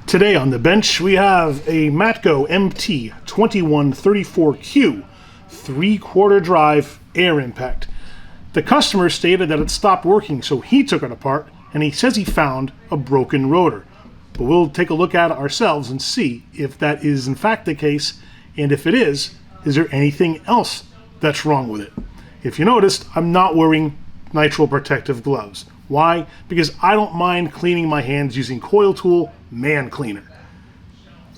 Today on the bench we have a Matco MT2134Q 3/4 drive air impact. The customer stated that it stopped working, so he took it apart and he says he found a broken rotor. But we'll take a look at it ourselves and see if that is in fact the case, and if it is there anything else that's wrong with it. If you noticed, I'm not wearing nitrile protective gloves. Why? Because I don't mind cleaning my hands using Coyle Tool Man Cleaner.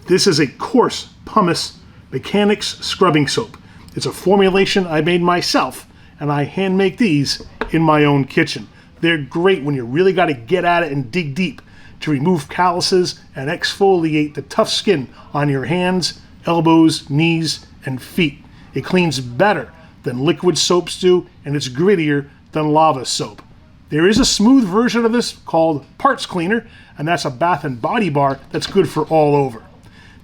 This is a coarse pumice mechanics scrubbing soap. It's a formulation I made myself, and I hand make these in my own kitchen. They're great when you really got to get at it and dig deep to remove calluses and exfoliate the tough skin on your hands, elbows, knees, and feet. It cleans better than liquid soaps do, and it's grittier than lava soap. There is a smooth version of this called Parts Cleaner, and that's a bath and body bar that's good for all over.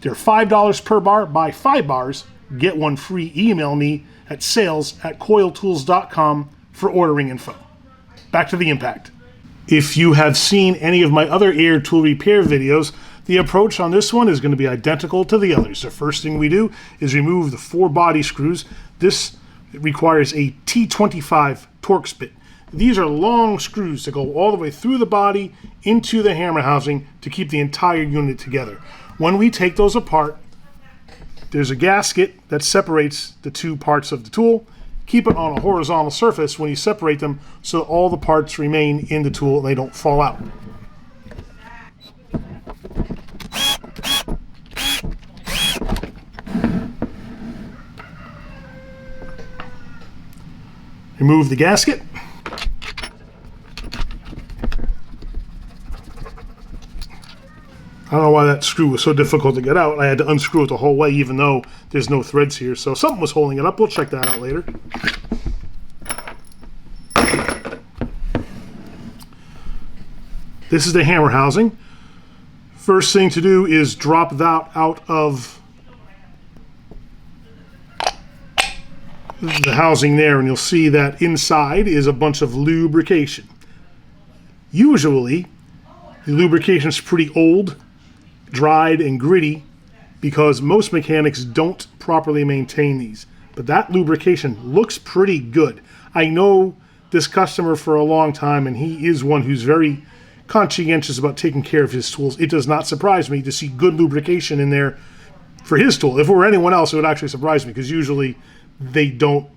They're $5 per bar. Buy 5 bars, get one free. Email me at sales@coiletools.com for ordering info. Back to the impact. If you have seen any of my other air tool repair videos, the approach on this one is going to be identical to the others. The first thing we do is remove the 4 body screws. This requires a T25 Torx bit. These are long screws that go all the way through the body into the hammer housing to keep the entire unit together. When we take those apart, there's a gasket that separates the 2 parts of the tool. Keep it on a horizontal surface when you separate them so all the parts remain in the tool and they don't fall out. Remove the gasket. I don't know why that screw was so difficult to get out. I had to unscrew it the whole way even though there's no threads here. So something was holding it up. We'll check that out later. This is the hammer housing. First thing to do is drop that out of the housing there, and you'll see that inside is a bunch of lubrication. Usually the lubrication is pretty old, dried and gritty because most mechanics don't properly maintain these, but that lubrication looks pretty good. I know this customer for a long time, and he is one who's very conscientious about taking care of his tools. It does not surprise me to see good lubrication in there for his tool. If it were anyone else, it would actually surprise me because usually they don't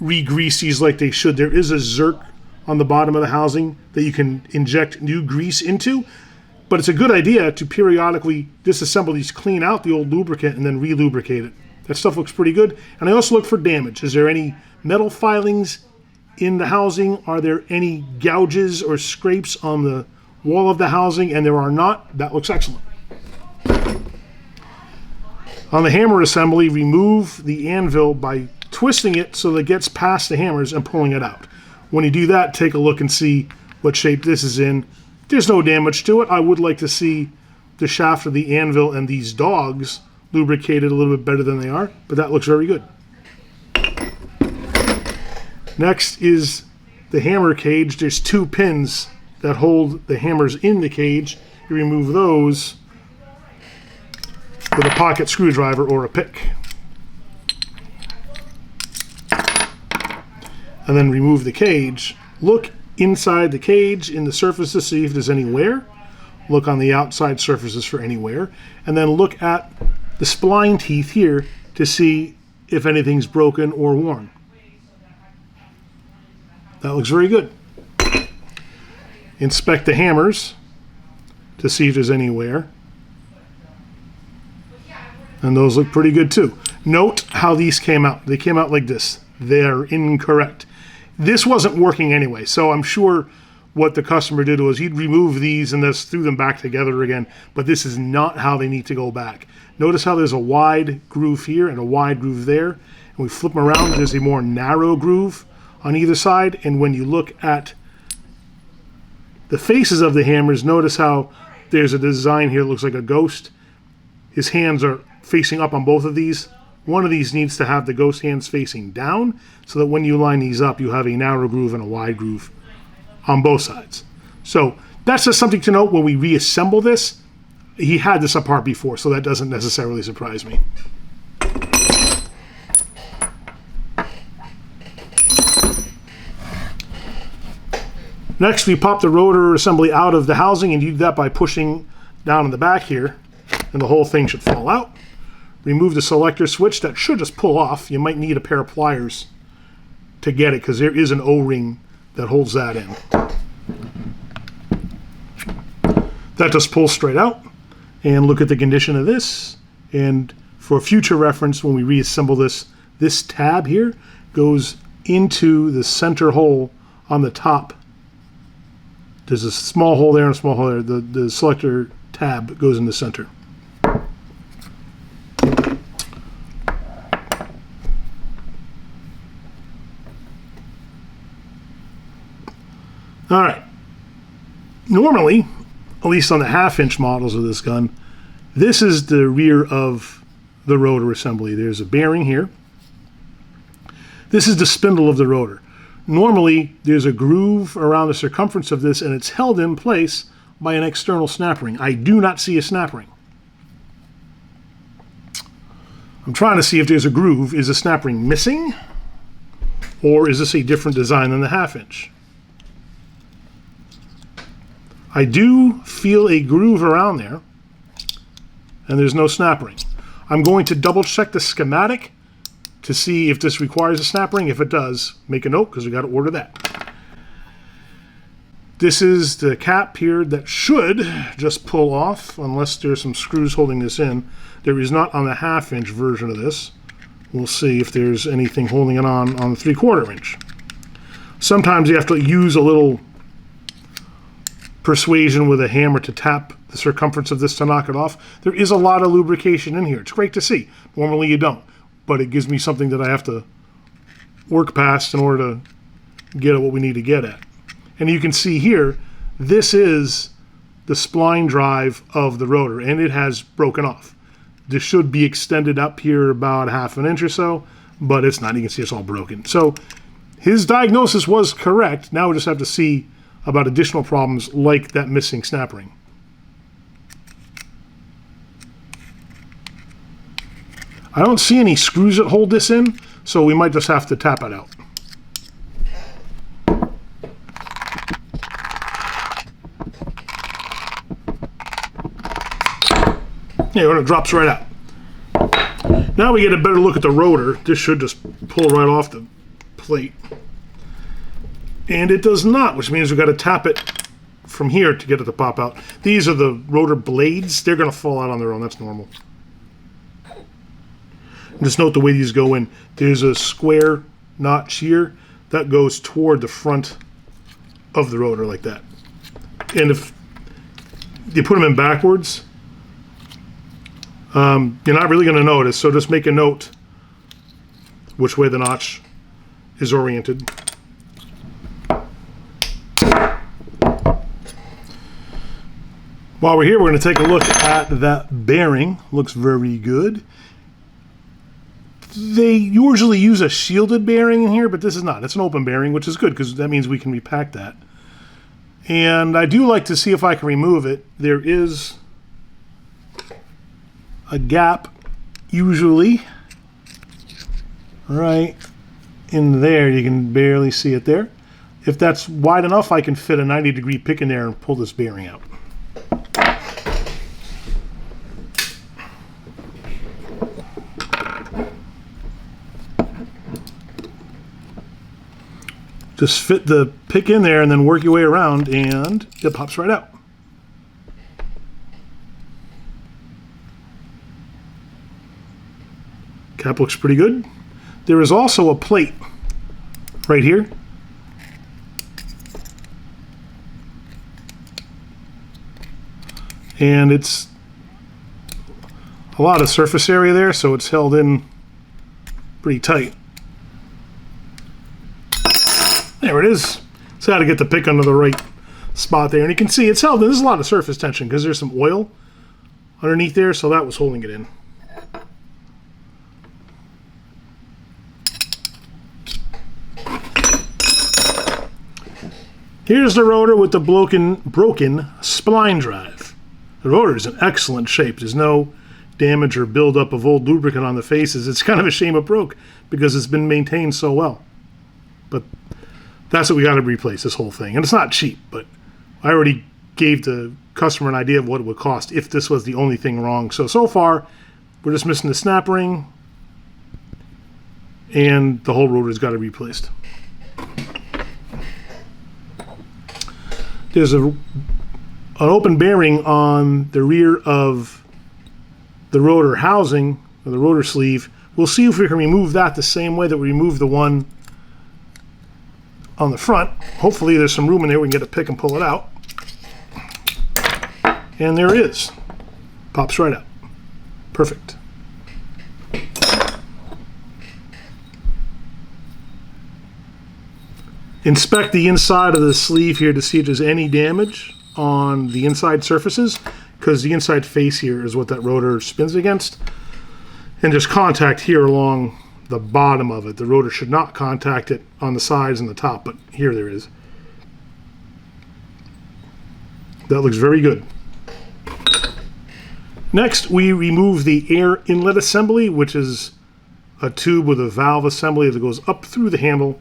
re-grease these like they should. There is a zerk on the bottom of the housing that you can inject new grease into, but it's a good idea to periodically disassemble these, clean out the old lubricant, and then re-lubricate it. That stuff looks pretty good. And I also look for damage. Is there any metal filings in the housing? Are there any gouges or scrapes on the wall of the housing? And there are not. That looks excellent. On the hammer assembly, remove the anvil by twisting it so that it gets past the hammers and pulling it out. When you do that, take a look and see what shape this is in. There's no damage to it. I would like to see the shaft of the anvil and these dogs lubricated a little bit better than they are, but that looks very good. Next is the hammer cage. There's 2 pins that hold the hammers in the cage. You remove those with a pocket screwdriver or a pick. And then remove the cage. Look inside the cage in the surfaces to see if there's any wear. Look on the outside surfaces for any wear. And then look at the spline teeth here to see if anything's broken or worn. That looks very good. Inspect the hammers to see if there's any wear. And those look pretty good too. Note how these came out. They came out like this. They're incorrect. This wasn't working anyway, so I'm sure what the customer did was he'd remove these and just threw them back together again, but this is not how they need to go back. Notice how there's a wide groove here and a wide groove there, and we flip them around, there's a more narrow groove on either side, and when you look at the faces of the hammers, notice how there's a design here that looks like a ghost. His hands are facing up on both of these. One of these needs to have the ghost hands facing down so that when you line these up, you have a narrow groove and a wide groove on both sides. So That's just something to note when we reassemble this. He had this apart before, so that doesn't necessarily surprise me. Next, we pop the rotor assembly out of the housing, and you do that by pushing down in the back here, and the whole thing should fall out. Remove the selector switch. That should just pull off. You might need a pair of pliers to get it, because there is an O-ring that holds that in. That just pulls straight out. And look at the condition of this. And for future reference, when we reassemble this, this tab here goes into the center hole on the top. There's a small hole there and a small hole there. The selector tab goes in the center. All right. Normally, at least on the 1/2-inch models of this gun, this is the rear of the rotor assembly. There's a bearing here. This is the spindle of the rotor. Normally, there's a groove around the circumference of this, and it's held in place by an external snap ring. I do not see a snap ring. I'm trying to see if there's a groove. Is the snap ring missing? Or is this a different design than the 1/2-inch? I do feel a groove around there, and there's no snap ring. I'm going to double check the schematic to see if this requires a snap ring. If it does, make a note, because we got to order that. This is the cap here that should just pull off, unless there's some screws holding this in. There is not on the 1/2-inch version of this. We'll see if there's anything holding it on the 3/4 inch. Sometimes you have to use a little persuasion with a hammer to tap the circumference of this to knock it off. There is a lot of lubrication in here. It's great to see. Normally you don't, but it gives me something that I have to work past in order to get at what we need to get at. And you can see here, this is the spline drive of the rotor, and it has broken off. This should be extended up here about 1/2 inch or so, but it's not. You can see it's all broken. So his diagnosis was correct. Now we just have to see about additional problems like that missing snap ring. I don't see any screws that hold this in, so we might just have to tap it out. Yeah, it drops right out. Now we get a better look at the rotor. This should just pull right off the plate. And it does not, which means we've got to tap it from here to get it to pop out. These are the rotor blades. They're going to fall out on their own. That's normal. And just note the way these go in. There's a square notch here that goes toward the front of the rotor like that. And if you put them in backwards, you're not really going to notice. So just make a note which way the notch is oriented. While we're here, we're going to take a look at that bearing. Looks very good. They usually use a shielded bearing in here, but this is not. It's an open bearing, which is good because that means we can repack that. And I do like to see if I can remove it. There is a gap, usually, right in there. You can barely see it there. If that's wide enough, I can fit a 90-degree pick in there and pull this bearing out. Just fit the pick in there and then work your way around and it pops right out. Cap looks pretty good. There is also a plate right here. And it's a lot of surface area there, so it's held in pretty tight. There it is. So I got to get the pick under the right spot there. And you can see it's held in. There's a lot of surface tension because there's some oil underneath there, so that was holding it in. Here's the rotor with the broken spline drive. The rotor is in excellent shape. There's no damage or buildup of old lubricant on the faces. It's kind of a shame it broke because it's been maintained so well. But that's what we got to replace, this whole thing. And it's not cheap, but I already gave the customer an idea of what it would cost if this was the only thing wrong. So far, we're just missing the snap ring, and the whole rotor's got to be replaced. There's an open bearing on the rear of the rotor housing, or the rotor sleeve. We'll see if we can remove that the same way that we removed the one on the front. Hopefully there's some room in there we can get a pick and pull it out. And there it is. Pops right out. Perfect. Inspect the inside of the sleeve here to see if there's any damage on the inside surfaces, because the inside face here is what that rotor spins against. And there's contact here along the bottom of it. The rotor should not contact it on the sides and the top, but here there is. That looks very good. Next, we remove the air inlet assembly, which is a tube with a valve assembly that goes up through the handle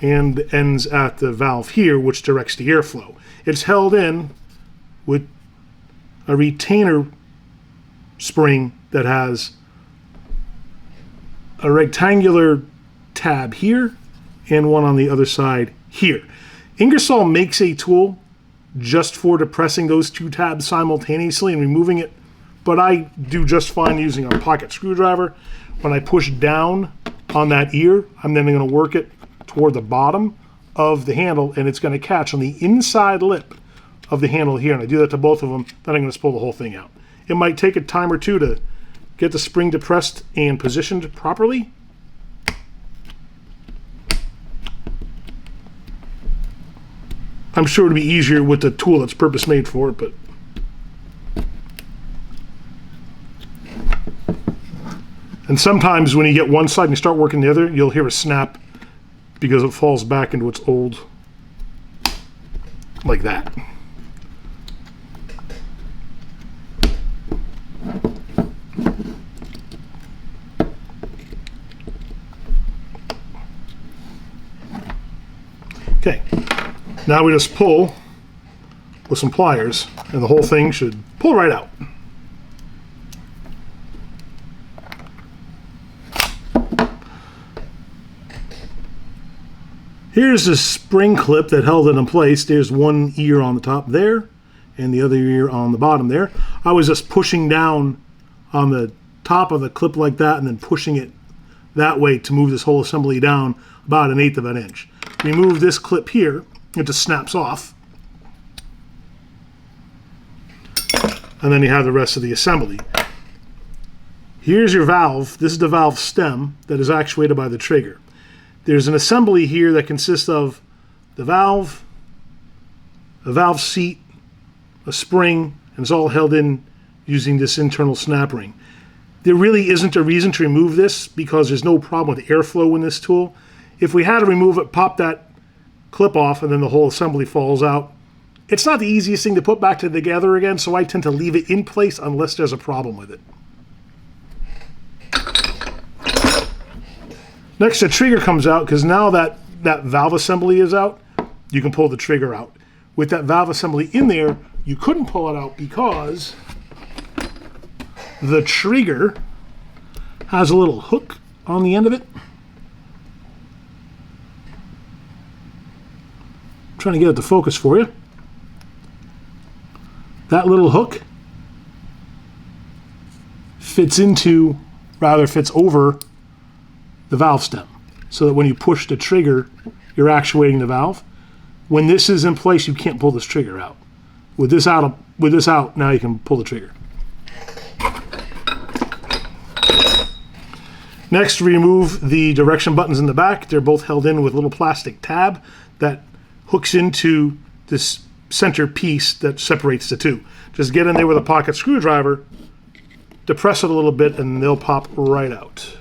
and ends at the valve here, which directs the airflow. It's held in with a retainer spring that has a rectangular tab here and one on the other side here. Ingersoll makes a tool just for depressing those two tabs simultaneously and removing it, but I do just fine using a pocket screwdriver. When I push down on that ear, I'm then going to work it toward the bottom of the handle, and it's going to catch on the inside lip of the handle here, and I do that to both of them. Then I'm going to pull the whole thing out. It might take a time or two to get the spring depressed and positioned properly. I'm sure it'd be easier with the tool that's purpose made for it, but and sometimes when you get one side and you start working the other, you'll hear a snap because it falls back into its old, like that. Okay, now we just pull with some pliers and the whole thing should pull right out. Here's the spring clip that held it in place. There's one ear on the top there and the other ear on the bottom there. I was just pushing down on the top of the clip like that and then pushing it that way to move this whole assembly down about 1/8 of an inch. Remove this clip here, it just snaps off. And then you have the rest of the assembly. Here's your valve. This is the valve stem that is actuated by the trigger. There's an assembly here that consists of the valve, a valve seat, a spring, and it's all held in using this internal snap ring. There really isn't a reason to remove this because there's no problem with airflow in this tool. If we had to remove it, pop that clip off and then the whole assembly falls out. It's not the easiest thing to put back together again, so I tend to leave it in place unless there's a problem with it. Next, the trigger comes out because now that valve assembly is out, you can pull the trigger out. With that valve assembly in there, you couldn't pull it out because the trigger has a little hook on the end of it. I'm trying to get it to focus for you. That little hook fits over the valve stem, so that when you push the trigger, you're actuating the valve. When this is in place, you can't pull this trigger out. With this out, now you can pull the trigger. Next, remove the direction buttons in the back. They're both held in with a little plastic tab that hooks into this center piece that separates the two. Just get in there with a pocket screwdriver, depress it a little bit, and they'll pop right out.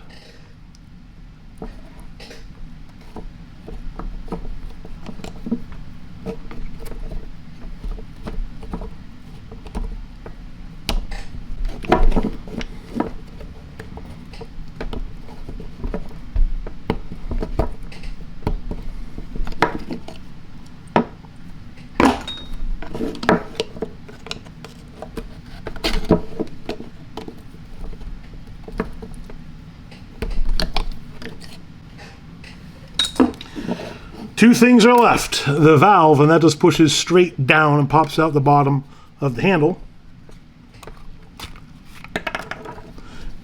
Two things are left. The valve, and that just pushes straight down and pops out the bottom of the handle.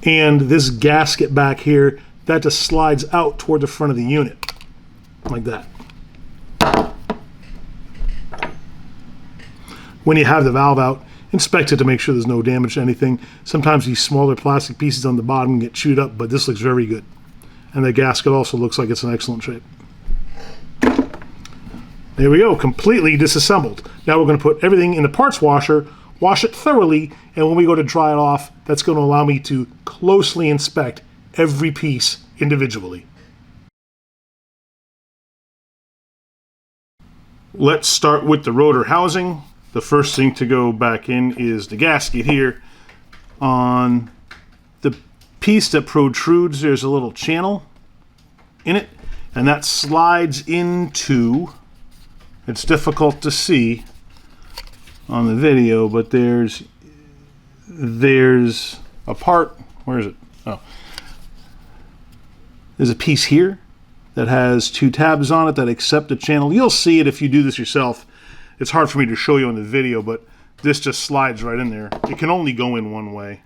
And this gasket back here, that just slides out toward the front of the unit, like that. When you have the valve out, inspect it to make sure there's no damage to anything. Sometimes these smaller plastic pieces on the bottom get chewed up, but this looks very good. And the gasket also looks like it's in excellent shape. There we go, completely disassembled. Now we're going to put everything in the parts washer, wash it thoroughly, and when we go to dry it off, that's going to allow me to closely inspect every piece individually. Let's start with the rotor housing. The first thing to go back in is the gasket here. On the piece that protrudes, there's a little channel in it, and that slides into, it's difficult to see on the video, but there's a part, where is it? Oh. There's a piece here that has two tabs on it that accept the channel. You'll see it if you do this yourself. It's hard for me to show you on the video, but this just slides right in there. It can only go in one way.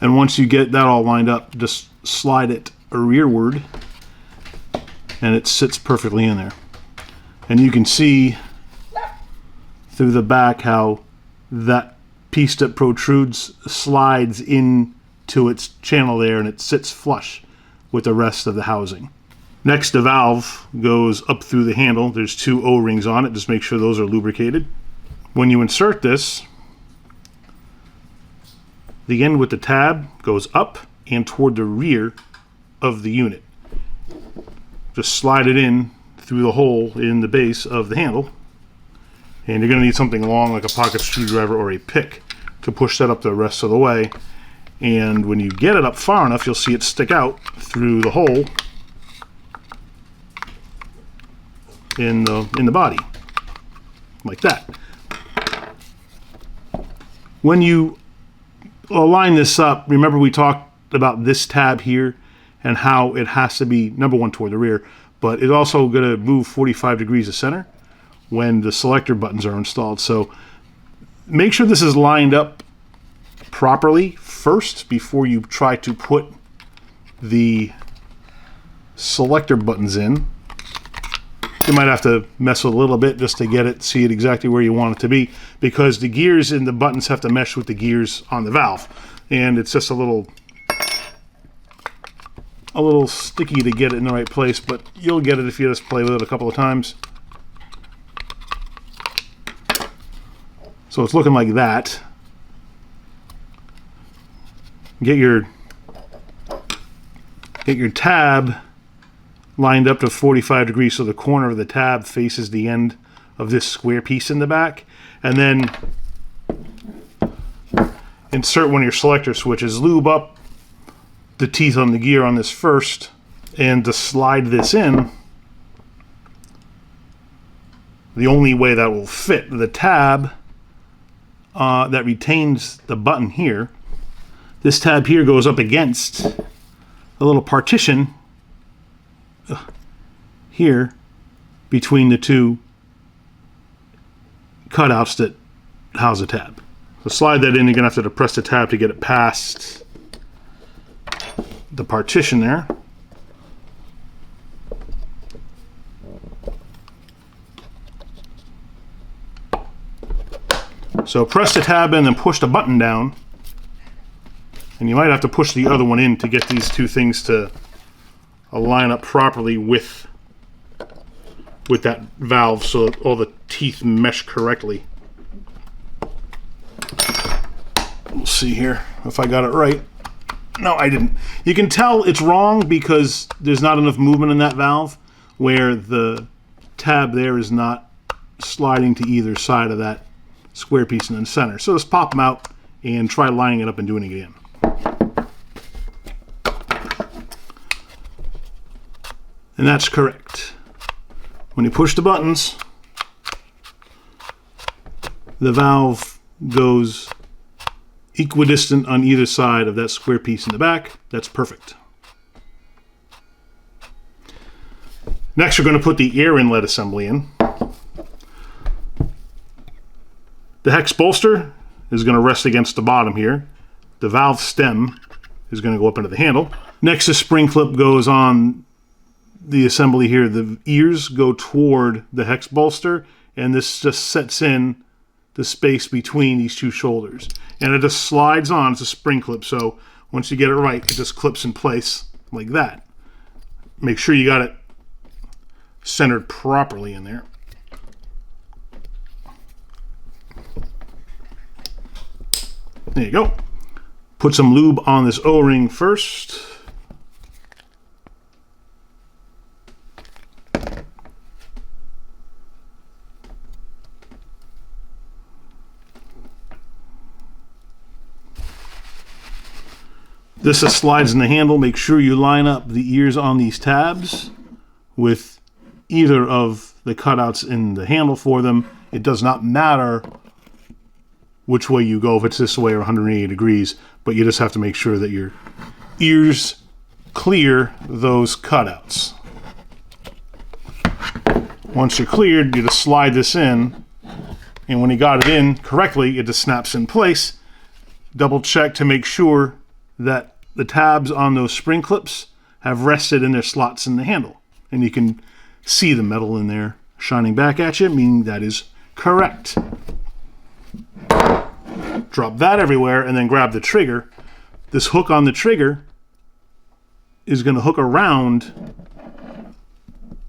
And once you get that all lined up, just slide it rearward, and it sits perfectly in there. And you can see through the back how that piece that protrudes slides into its channel there, and it sits flush with the rest of the housing. Next, the valve goes up through the handle. There's two O-rings on it. Just make sure those are lubricated. When you insert this, the end with the tab goes up and toward the rear of the unit. Just slide it in through the hole in the base of the handle. And you're going to need something long like a pocket screwdriver or a pick to push that up the rest of the way. And when you get it up far enough, you'll see it stick out through the hole in the body, like that. When you align this up, remember we talked about this tab here and how it has to be, number one, toward the rear, but it's also going to move 45 degrees of center when the selector buttons are installed. So make sure this is lined up properly first before you try to put the selector buttons in. You might have to mess with it a little bit just to get it, see it exactly where you want it to be, because the gears in the buttons have to mesh with the gears on the valve, and it's just a little sticky to get it in the right place, but you'll get it if you just play with it a couple of times. So it's looking like that. Get your tab lined up to 45 degrees so the corner of the tab faces the end of this square piece in the back, and then insert one of your selector switches. Lube up the teeth on the gear on this first, and to slide this in, the only way that will fit the tab that retains the button here, this tab here goes up against a little partition here between the two cutouts that house the tab. So slide that in. You're gonna have to depress the tab to get it past the partition there. So press the tab in and push the button down, and you might have to push the other one in to get these two things to align up properly with that valve so that all the teeth mesh correctly. We'll see here if I got it right. No, I didn't. You can tell it's wrong because there's not enough movement in that valve, where the tab there is not sliding to either side of that square piece in the center. So just pop them out and try lining it up and doing it again. And that's correct. When you push the buttons, the valve goes equidistant on either side of that square piece in the back. That's perfect. Next, we're going to put the air inlet assembly in. The hex bolster is going to rest against the bottom here. The valve stem is going to go up into the handle. Next, the spring clip goes on the assembly here. The ears go toward the hex bolster, and this just sets in the space between these two shoulders. And it just slides on. It's a spring clip, so once you get it right, it just clips in place like that. Make sure you got it centered properly in there. There you go. Put some lube on this O-ring first. This just slides in the handle. Make sure you line up the ears on these tabs with either of the cutouts in the handle for them. It does not matter which way you go, if it's this way or 180 degrees, but you just have to make sure that your ears clear those cutouts. Once you're cleared, you just slide this in, and when you got it in correctly, it just snaps in place. Double check to make sure that the tabs on those spring clips have rested in their slots in the handle. And you can see the metal in there shining back at you, meaning that is correct. Drop that everywhere and then grab the trigger. This hook on the trigger is going to hook around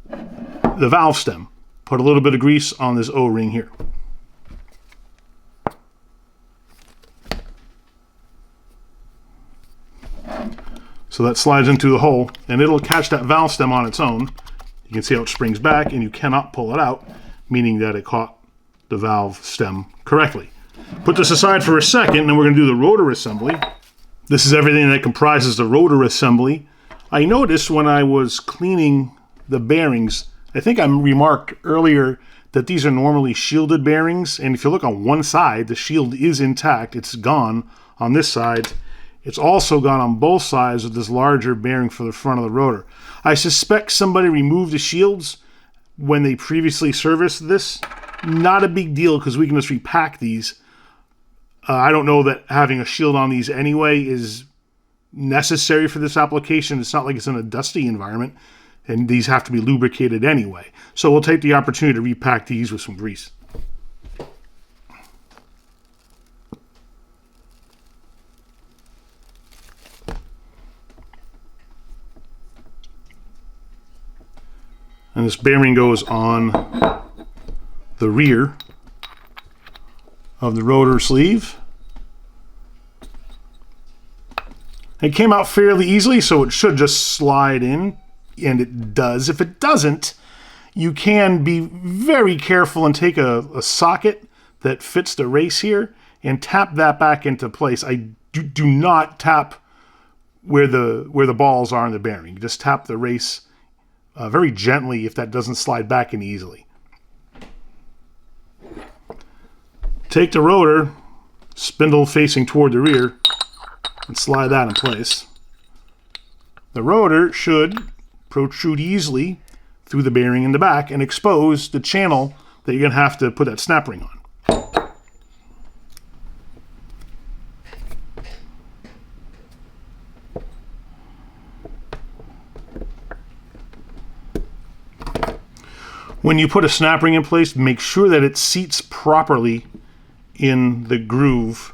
the valve stem. Put a little bit of grease on this O-ring here. So that slides into the hole, and it'll catch that valve stem on its own. You can see how it springs back, and you cannot pull it out, meaning that it caught the valve stem correctly. Put this aside for a second, and we're going to do the rotor assembly. This is everything that comprises the rotor assembly. I noticed when I was cleaning the bearings, I think I remarked earlier that these are normally shielded bearings, and if you look on one side, the shield is intact. It's gone on this side. It's also gone on both sides of this larger bearing for the front of the rotor. I suspect somebody removed the shields when they previously serviced this. Not a big deal because we can just repack these. I don't know that having a shield on these anyway is necessary for this application. It's not like it's in a dusty environment, and these have to be lubricated anyway. So we'll take the opportunity to repack these with some grease. And this bearing goes on the rear of the rotor sleeve. It came out fairly easily, so it should just slide in, and it does. If it doesn't, you can be very careful and take a socket that fits the race here and tap that back into place. I do not tap where the balls are in the bearing. Just tap the race very gently if that doesn't slide back in easily. Take the rotor, spindle facing toward the rear, and slide that in place. The rotor should protrude easily through the bearing in the back and expose the channel that you're going to have to put that snap ring on. When you put a snap ring in place, make sure that it seats properly in the groove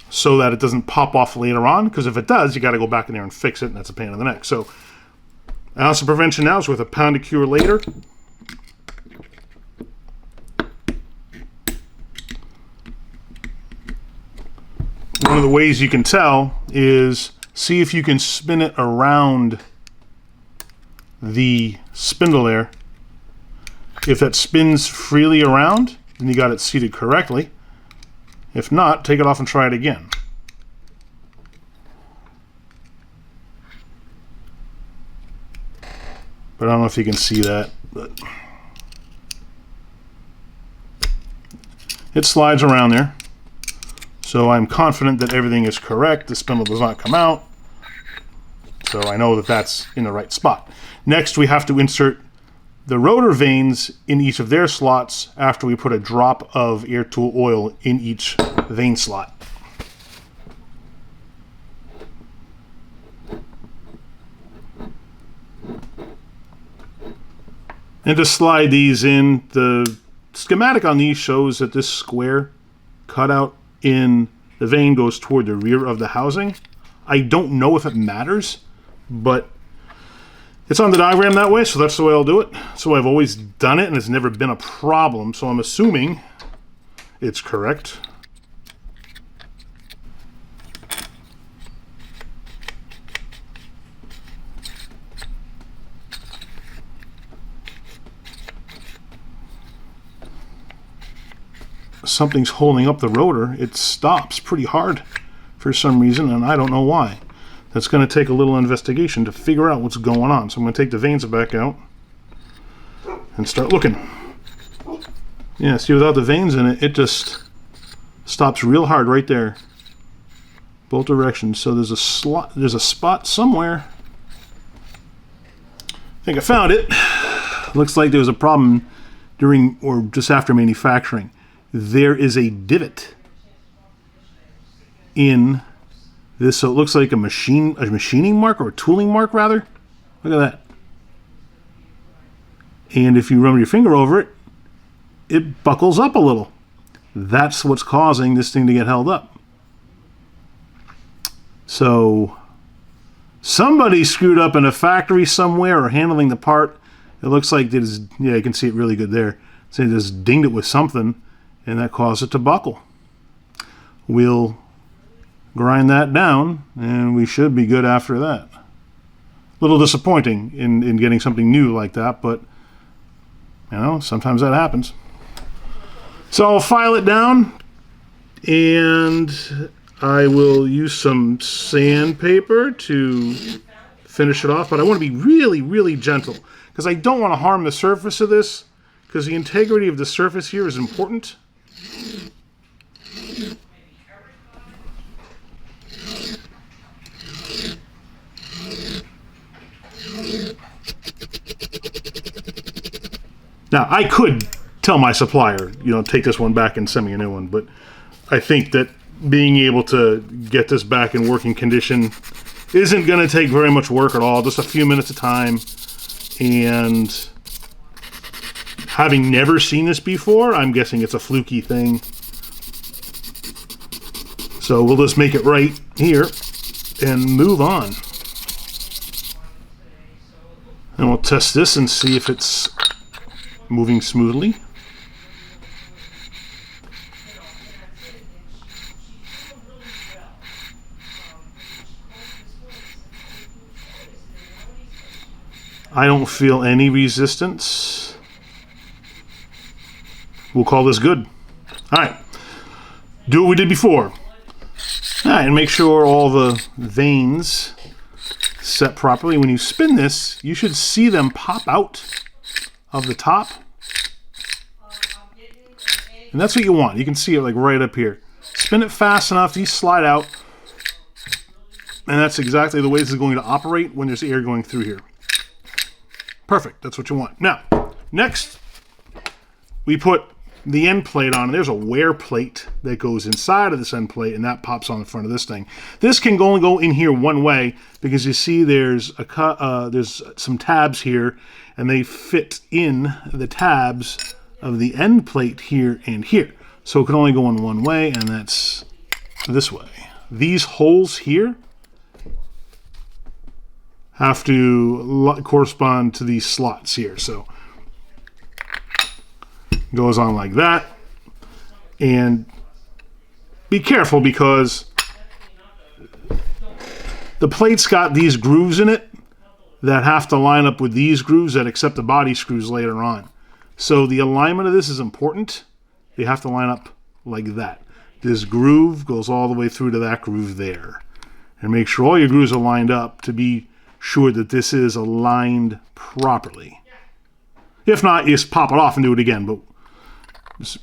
so that it doesn't pop off later on, because if it does, you got to go back in there and fix it, and that's a pain in the neck. So, an ounce of prevention now is worth a pound of cure later. One of the ways you can tell is see if you can spin it around the spindle there. If that spins freely around, then you got it seated correctly. If not, take it off and try it again. But I don't know if you can see that, but it slides around there. So I'm confident that everything is correct. The spindle does not come out. So I know that that's in the right spot. Next, we have to insert the rotor vanes in each of their slots after we put a drop of air tool oil in each vane slot. And to slide these in, the schematic on these shows that this square cutout in the vane goes toward the rear of the housing. I don't know if it matters, but it's on the diagram that way, so that's the way I'll do it. So I've always done it, and it's never been a problem, so I'm assuming it's correct. Something's holding up the rotor. It stops pretty hard for some reason, and I don't know why. That's going to take a little investigation to figure out what's going on. So I'm going to take the vanes back out and start looking. Yeah, see, without the vanes in it, it just stops real hard right there. Both directions. So there's a slot, there's a spot somewhere. I think I found it. Looks like there was a problem during or just after manufacturing. There is a divot in this, so it looks like a machining mark, or a tooling mark rather. Look at that. And if you run your finger over it, it buckles up a little. That's what's causing this thing to get held up. So somebody screwed up in a factory somewhere or handling the part. It looks like it is, yeah, you can see it really good there. So they just dinged it with something, and that caused it to buckle. We'll grind that down, and we should be good after that. A little disappointing in getting something new like that, but you know, sometimes that happens. So I'll file it down, and I will use some sandpaper to finish it off, but I want to be really, really gentle because I don't want to harm the surface of this, because the integrity of the surface here is important. Now, I could tell my supplier, you know, take this one back and send me a new one, but I think that being able to get this back in working condition isn't going to take very much work at all, just a few minutes of time. And having never seen this before, I'm guessing it's a fluky thing. So we'll just make it right here and move on. And we'll test this and see if it's moving smoothly. I don't feel any resistance. We'll call this good. All right. Do what we did before. All right, and make sure all the vanes set properly. When you spin this, you should see them pop out of the top. And that's what you want. You can see it like right up here. Spin it fast enough, these slide out. And that's exactly the way this is going to operate when there's air going through here. Perfect, that's what you want. Now, next, we put the end plate on, and there's a wear plate that goes inside of this end plate, and that pops on the front of this thing. This can only go in here one way, because you see there's some tabs here, and they fit in the tabs of the end plate here and here. So it can only go in one way, and that's this way. These holes here have to correspond to these slots here. So it goes on like that. And be careful, because the plate's got these grooves in it that have to line up with these grooves that accept the body screws later on. So the alignment of this is important. They have to line up like that. This groove goes all the way through to that groove there. And make sure all your grooves are lined up to be sure that this is aligned properly. If not, you just pop it off and do it again. But just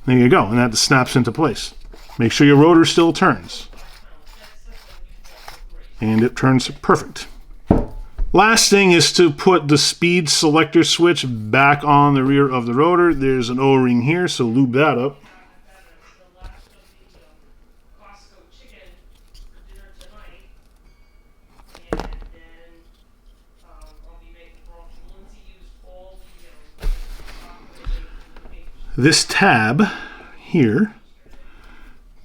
There you go, and that snaps into place. Make sure your rotor still turns. And it turns perfect. Last thing is to put the speed selector switch back on the rear of the rotor. There's an O-ring here, so lube that up. This tab here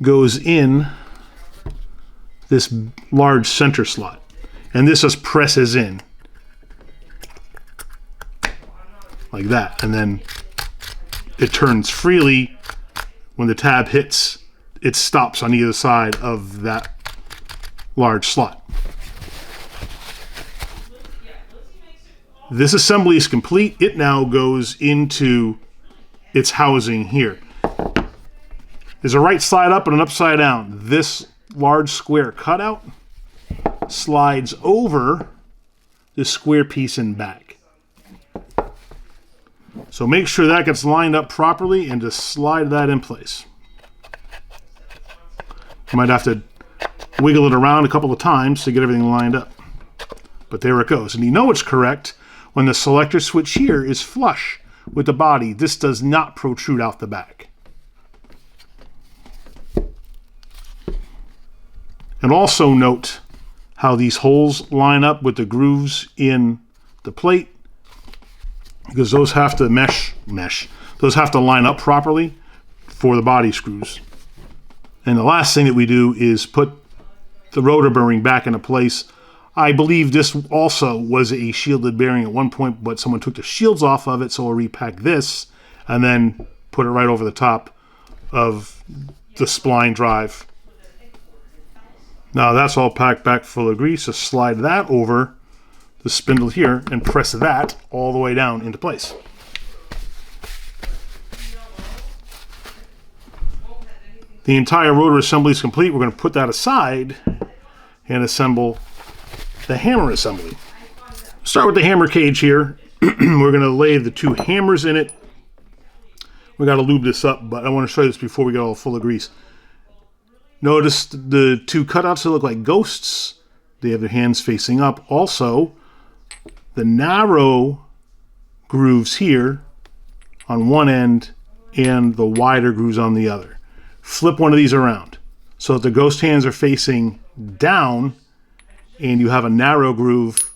goes in this large center slot, and this just presses in like that, and then it turns freely. When the tab hits, it stops on either side of that large slot. This assembly is complete. It now goes into its housing here. There's a right side up and an upside down. This large square cutout slides over this square piece in back. So make sure that gets lined up properly and just slide that in place. You might have to wiggle it around a couple of times to get everything lined up. But there it goes. And you know it's correct when the selector switch here is flush with the body. This does not protrude out the back. And also note how these holes line up with the grooves in the plate, because those have to those have to line up properly for the body screws. And the last thing that we do is put the rotor bearing back into place. I believe this also was a shielded bearing at one point, but someone took the shields off of it, so we'll repack this and then put it right over the top of the spline drive. Now that's all packed back full of grease, so slide that over the spindle here and press that all the way down into place. The entire rotor assembly is complete. We're going to put that aside and assemble the hammer assembly. Start with the hammer cage here. We're going to lay the two hammers in it. We got to lube this up, but I want to show you this before we get all full of grease. Notice the two cutouts that look like ghosts. They have their hands facing up. Also, the narrow grooves here on one end and the wider grooves on the other. Flip one of these around so that the ghost hands are facing down and you have a narrow groove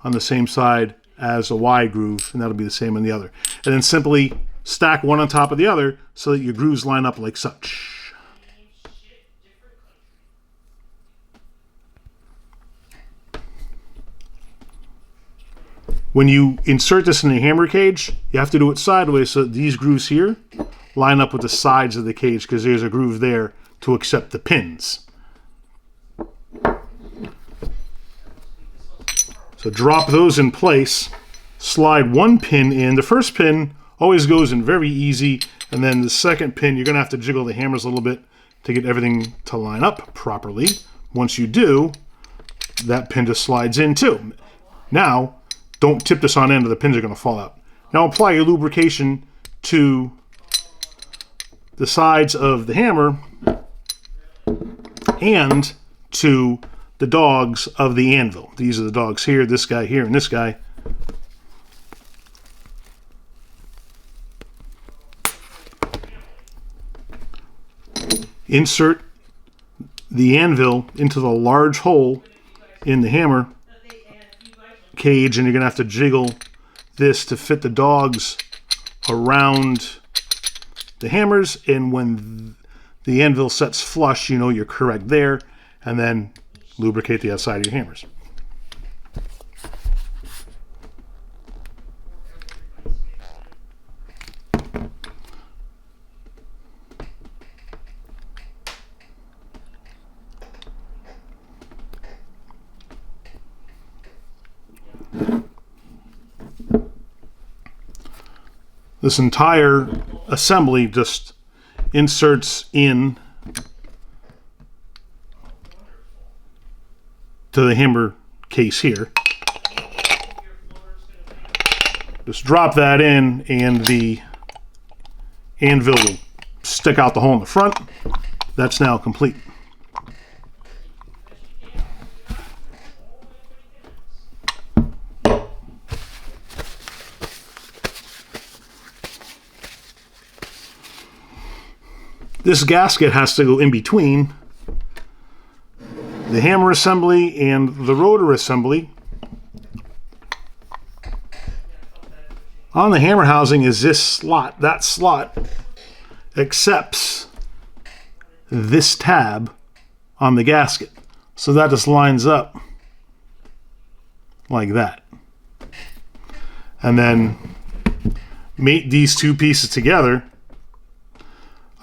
on the same side as a wide groove, and that'll be the same on the other. And then simply stack one on top of the other so that your grooves line up like such. When you insert this in the hammer cage, you have to do it sideways so that these grooves here line up with the sides of the cage, because there's a groove there to accept the pins. So drop those in place, slide one pin in. The first pin always goes in very easy, and then the second pin, you're going to have to jiggle the hammers a little bit to get everything to line up properly. Once you do, that pin just slides in too. Now, don't tip this on end or the pins are going to fall out. Now apply your lubrication to the sides of the hammer and to the dogs of the anvil. These are the dogs here, this guy here, and this guy. Insert the anvil into the large hole in the hammer cage, and you're going to have to jiggle this to fit the dogs around the hammers, and when the anvil sets flush, you know you're correct there, and then lubricate the outside of your hammers. This entire assembly just inserts in to the hammer case here. Just drop that in and the anvil will stick out the hole in the front. That's now complete. This gasket has to go in between the hammer assembly and the rotor assembly. On the hammer housing is this slot. That slot accepts this tab on the gasket. So that just lines up like that. And then mate these two pieces together,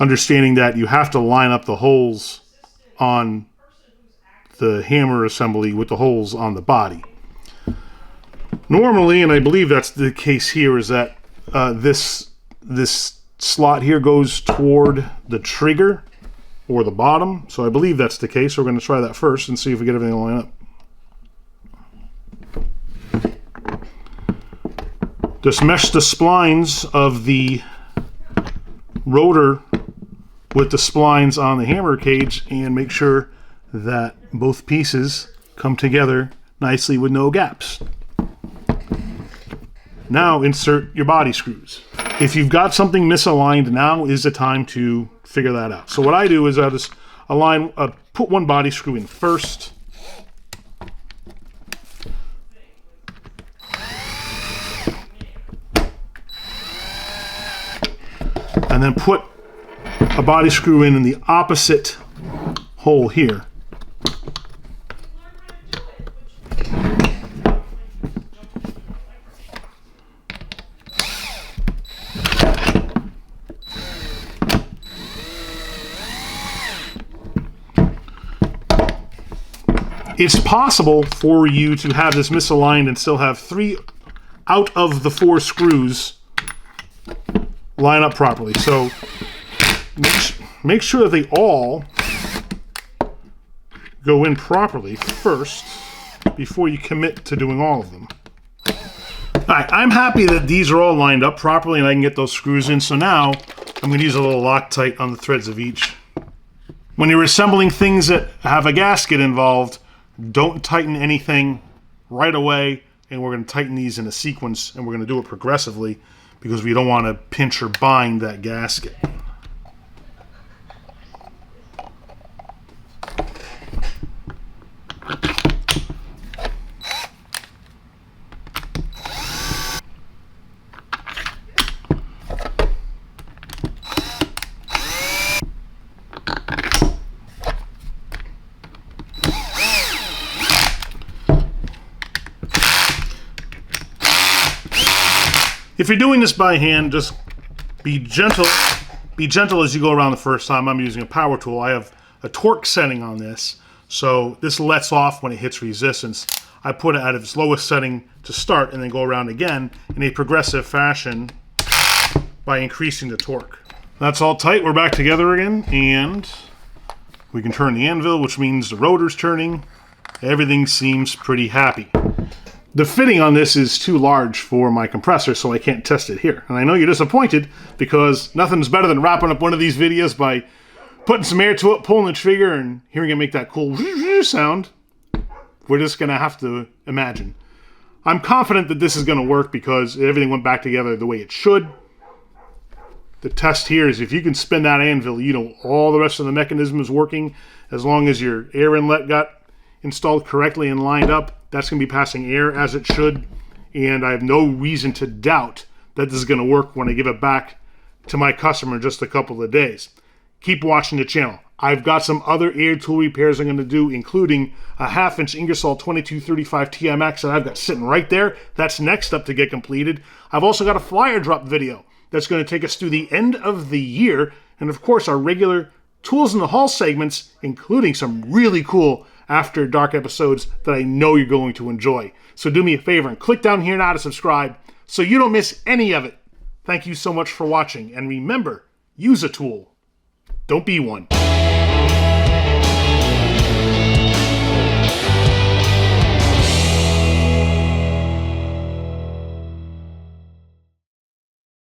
understanding that you have to line up the holes on the hammer assembly with the holes on the body. Normally, and I believe that's the case here, is that this slot here goes toward the trigger or the bottom. So I believe that's the case. We're going to try that first and see if we get everything to line up. Just mesh the splines of the rotor with the splines on the hammer cage and make sure that both pieces come together nicely with no gaps. Now insert your body screws. If you've got something misaligned, now is the time to figure that out. So what I do is I just put one body screw in first. And then put a body screw in the opposite hole here. It's possible for you to have this misaligned and still have 3 out of the 4 screws line up properly. So make sure that they all go in properly first before you commit to doing all of them. Alright, I'm happy that these are all lined up properly and I can get those screws in. So now I'm going to use a little Loctite on the threads of each. When you're assembling things that have a gasket involved, don't tighten anything right away, and we're going to tighten these in a sequence, and we're going to do it progressively because we don't want to pinch or bind that gasket. If you're doing this by hand, just be gentle as you go around the first time. I'm using a power tool. I have a torque setting on this, so this lets off when it hits resistance. I put it at its lowest setting to start and then go around again in a progressive fashion by increasing the torque. That's all tight. We're back together again, and we can turn the anvil, which means the rotor's turning. Everything seems pretty happy. The fitting on this is too large for my compressor, so I can't test it here. And I know you're disappointed because nothing's better than wrapping up one of these videos by putting some air to it, pulling the trigger, and hearing it make that cool sound. We're just going to have to imagine. I'm confident that this is going to work because everything went back together the way it should. The test here is if you can spin that anvil, you know all the rest of the mechanism is working. As long as your air inlet got installed correctly and lined up, that's going to be passing air as it should, and I have no reason to doubt that this is going to work when I give it back to my customer in just a couple of days. Keep watching the channel. I've got some other air tool repairs I'm going to do, including a 1/2-inch Ingersoll 2235 TMX that I've got sitting right there. That's next up to get completed. I've also got a flyer drop video that's going to take us through the end of the year, and of course our regular Tools in the Hall segments, including some really cool After Dark episodes that I know you're going to enjoy. So do me a favor and click down here now to subscribe so you don't miss any of it. Thank you so much for watching, and remember, use a tool. Don't be one.